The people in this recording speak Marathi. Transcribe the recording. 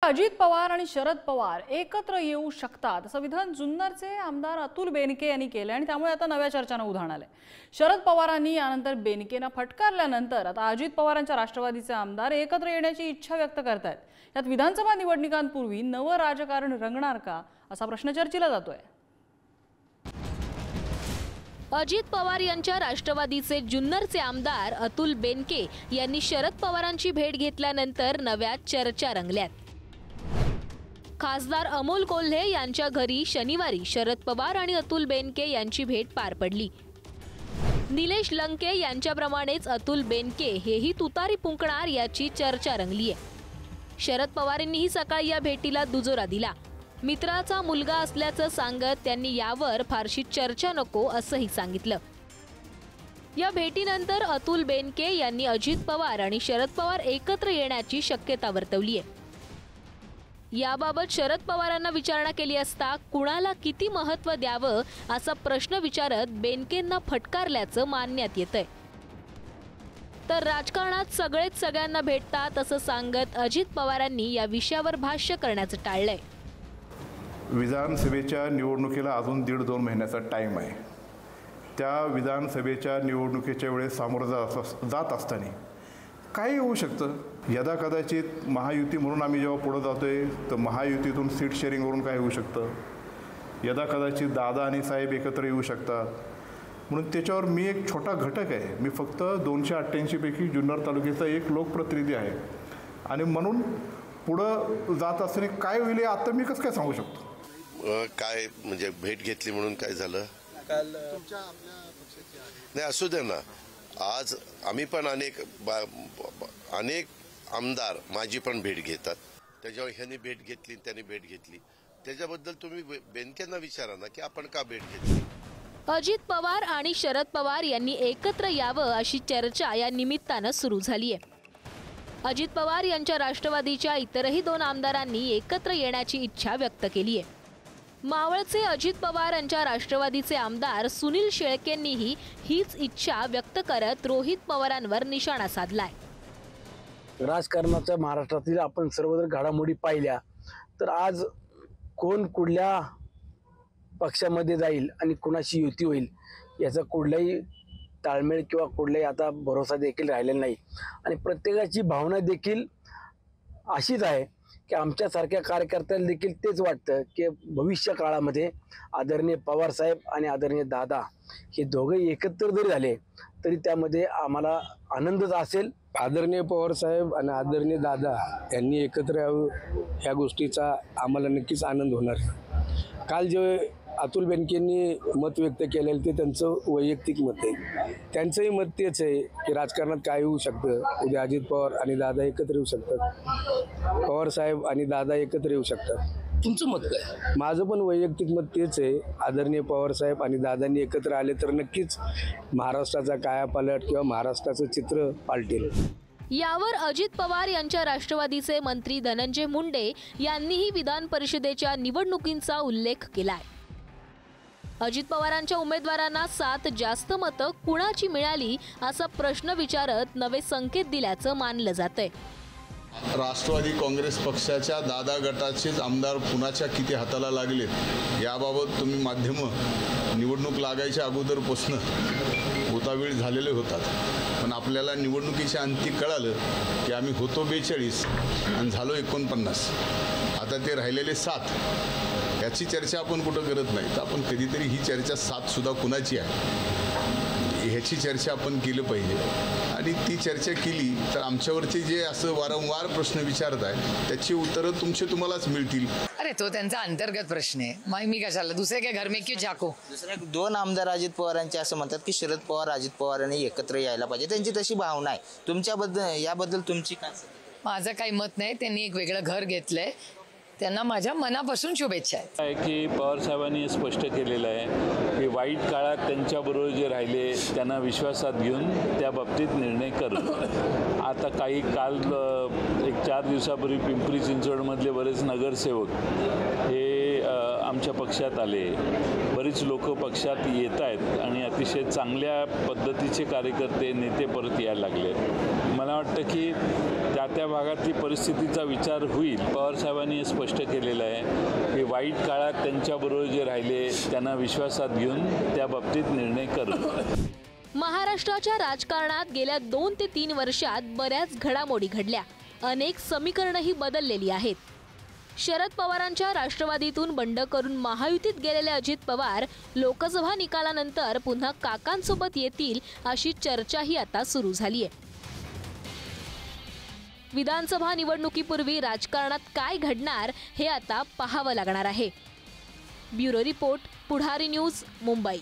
अजित पवार आणि शरद पवार एकत्र येऊ शकतात असं विधान जुन्नरचे आमदार अतुल बेनके यांनी केले आणि त्यामुळे आता नव्या चर्चांना उधाण आले। शरद पवारांनी यानंतर बेनकेंना फटकारल्यानंतर आता अजित पवारांच्या राष्ट्रवादीचे आमदार एकत्र येण्याची इच्छा व्यक्त करतायत। यात विधानसभा निवडणुकांपूर्वी नवं राजकारण रंगणार का असा प्रश्न चर्चेला जातोय। अजित पवार यांच्या राष्ट्रवादीचे जुन्नरचे आमदार अतुल बेनके यांनी शरद पवारांची भेट घेतल्यानंतर नव्या चर्चा रंगल्यात। खासदार अमोल कोल्हे यांच्या घरी शनिवारी शरद पवार आणि अतुल बेनके यांची भेट पार पडली। निलेश लंके यांच्याप्रमाणेच अतुल बेनके हेही तुतारी फुंकणार याची चर्चा रंगली आहे। शरद पवारांनीही सकाळी या भेटीला दुजोरा दिला। मित्राचा मुलगा असल्याचं सांगत त्यांनी यावर फारशी चर्चा नको असंही सांगितलं। या भेटीनंतर अतुल बेनके यांनी अजित पवार आणि शरद पवार एकत्र येण्याची शक्यता वर्तवली आहे। याबाबत शरद पवारांना विचारणा केली असता कुणाला किती महत्त्व द्यावं असा प्रश्न विचारत बेनकेंना फटकारल्याचं मानण्यात येतंय। तर राजकारणात सगळेच सगळ्यांना भेटतात असं सांगत अजित पवारांनी या विषयावर भाष्य करण्याचं टाळलंय। विधानसभेच्या निवडणुकीला अजून 1.5-2 महिन्याचा टाईम आहे। त्या विधानसभेच्या निवडणुकीच्या वेळेस सामोरं जात असताना काही होऊ शकतं। यदा कदाचित महायुती म्हणून आम्ही जेव्हा पुढे जातोय तर महायुतीतून सीट शेअरिंगवरून काय होऊ शकतं। यदा कदाचित दादा आणि साहेब एकत्र येऊ शकतात। म्हणून त्याच्यावर मी एक छोटा घटक आहे। मी फक्त 288 पैकी जुन्नर तालुक्याचा एक लोकप्रतिनिधी आहे आणि म्हणून पुढं जात असताना काय होईल आता मी कसं काय सांगू शकतो। काय म्हणजे भेट घेतली म्हणून काय झालं काल नाही असू दे ना। आज आम्ही पण अनेक आमदार माझी पण भेट घेतात। त्याच्यावर ह्यांनी भेट घेतली त्याने भेट घेतली त्याच्याबद्दल तुम्ही बेनकेंना विचारा ना की आपण का भेट घेतली। अजित पवार आणि शरद पवार यांनी एकत्र यावं अशी चर्चा या निमित्तानं सुरू झाली आहे। अजित पवार यांच्या राष्ट्रवादीच्या इतरही 2 आमदारांनी एकत्र येण्याची इच्छा व्यक्त केली आहे। मावळचे अजित पवार यांच्या राष्ट्रवादीचे आमदार सुनील शेळकेंनीही हीच इच्छा व्यक्त करत रोहित पवारांवर निशाणा साधलाय। राजकारणाच्या महाराष्ट्रातील आपण सर्व जर घडामोडी पाहिल्या तर आज कोण कुठल्या पक्षामध्ये जाईल आणि कोणाशी युती होईल याचा कुठलाही ताळमेळ किंवा कुठलाही आता भरोसा देखील राहिलेला नाही आणि प्रत्येकाची भावना देखील अशीच आहे की आमच्यासारख्या कार्यकर्त्यांना देखील तेच वाटतं की भविष्य काळामध्ये आदरणीय पवार साहेब आणि आदरणीय दादा हे दोघे एकत्र जरी झाले तरी त्यामध्ये आम्हाला आनंदच असेल। आदरणीय पवार साहेब आणि आदरणीय दादा यांनी एकत्र यावं ह्या गोष्टीचा आम्हाला नक्कीच आनंद होणार। काल जे अतुल बेनकेंनी मत व्यक्त केलेलं ते त्यांचं वैयक्तिक मत आहे। त्यांचंही मत तेच आहे की राजकारणात काय होऊ शकतं। उद्या अजित पवार आणि दादा एकत्र येऊ शकतात, पवार साहेब आणि दादा एकत्र येऊ शकतात। तुमचं मत काय? माझं पण वैयक्तिक मत तेच आहे। आदरणीय पवार साहेब आणि दादांनी एकत्र आले तर नक्कीच महाराष्ट्राचा कायापालट किंवा महाराष्ट्राचं चित्र पालटेल। यावर अजित पवार यांच्या राष्ट्रवादीचे मंत्री धनंजय मुंडे यांनीही विधान परिषदेच्या निवडणुकींचा उल्लेख केलाय। अजित पवारांच्या उमेदवारांना 7 जास्त मतं कुणाची मिळाली असा प्रश्न विचारत नवे संकेत दिल्याचं मानलं जातंय। राष्ट्रवादी काँग्रेस पक्षाच्या दादा गटाचेच आमदार कुणाच्या किती हाताला लागलेत याबाबत तुम्ही माध्यमं निवडणूक लागायच्या अगोदरपासून उतावीळ झालेले होतात, पण आपल्याला निवडणुकीच्या अंती कळालं की आम्ही होतो 42 आणि झालो 49। आता ते राहिलेले 7 याची चर्चा आपण कुठं करत नाही तर आपण कधीतरी ही चर्चा 7 सुद्धा कुणाची आहे ह्याची चर्चा आपण केलं पाहिजे आणि ती चर्चा केली तर आमच्यावरचे जे असं वारंवार प्रश्न विचारत आहे त्याची उत्तरं तुम्हालाच मिळतील। अरे तो त्यांचा अंतर्गत प्रश्न आहे, मग मी कशाला दुसरे काय घर में क्यों झाको। दुसऱ्या 2 आमदार अजित पवारांचे असं म्हणतात की शरद पवार अजित पवारांनी एकत्र यायला पाहिजे, त्यांची तशी भावना आहे। तुमच्याबद्दल याबद्दल तुमची काय? माझं काही मत नाही। त्यांनी एक वेगळं घर घेतलंय, त्यांना माझ्या मनापासून शुभेच्छा आहेत। की पवार साहेबांनी स्पष्ट केलेलं आहे की वाईट काळात त्यांच्याबरोबर जे राहिले त्यांना विश्वासात घेऊन त्या बाबतीत निर्णय करू। आता काही काल एक 4 दिवसापूर्वी पिंपरी चिंचवडमधले बरेच नगरसेवक हे आमच्या पक्षात आले, बरीच लोक पक्षात येत आहेत आणि अतिशय चांगल्या पद्धतीचे कार्यकर्ते नेते परत यायला लागले. मला वाटतं की त्या भागातली परिस्थितीचा विचार होईल. पवारसाहेबांनी हे स्पष्ट केलेलं आहे की वाईट काळात त्यांच्याबरोबर जे राहिले त्यांना विश्वासात घेऊन त्या बाबतीत निर्णय करू. महाराष्ट्राच्या राजकारणात गेल्या 2 ते 3 वर्षात बऱ्याच घडामोडी घडल्या. अनेक समीकरणंही बदललेली आहेत. शरद पवारांच्या राष्ट्रवादीतून बंड करून महायुतीत गेलेले अजित पवार लोकसभा निकालानंतर पुन्हा काकांसोबत येतील अशी चर्चाही आता सुरू झाली आहे. विधानसभा निवडणुकीपूर्वी राजकारणात काय घडणार हे आता पाहावं लागणार आहे. ब्युरो रिपोर्ट, पुढारी न्यूज, मुंबई.